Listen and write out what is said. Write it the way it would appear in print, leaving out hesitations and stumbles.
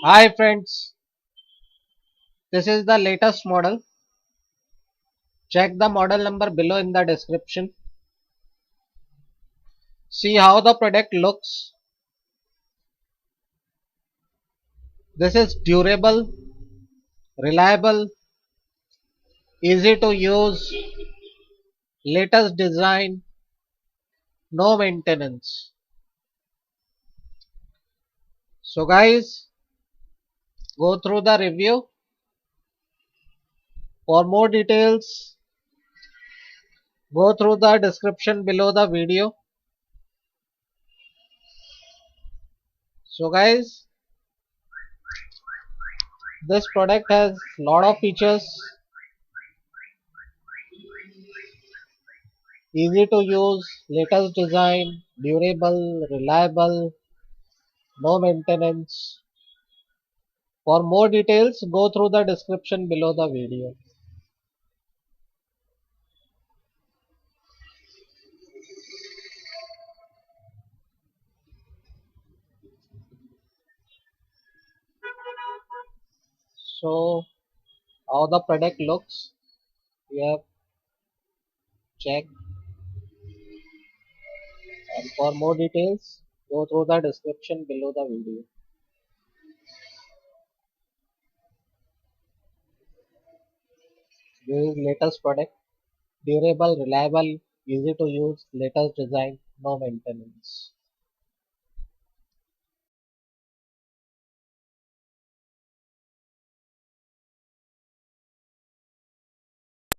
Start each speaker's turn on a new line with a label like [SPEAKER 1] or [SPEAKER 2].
[SPEAKER 1] Hi friends, this is the latest model. Check the model number below in the description. See how the product looks. This is durable, reliable, easy to use, latest design, no maintenance. So guys, go through the review. For more details, go through the description below the video. So guys, this product has lot of features. Easy to use, latest design, durable, reliable, no maintenance. For more details, go through the description below the video. So, how the product looks, we have checked. And for more details, go through the description below the video. This is latest product, durable, reliable, easy to use, latest design, no maintenance.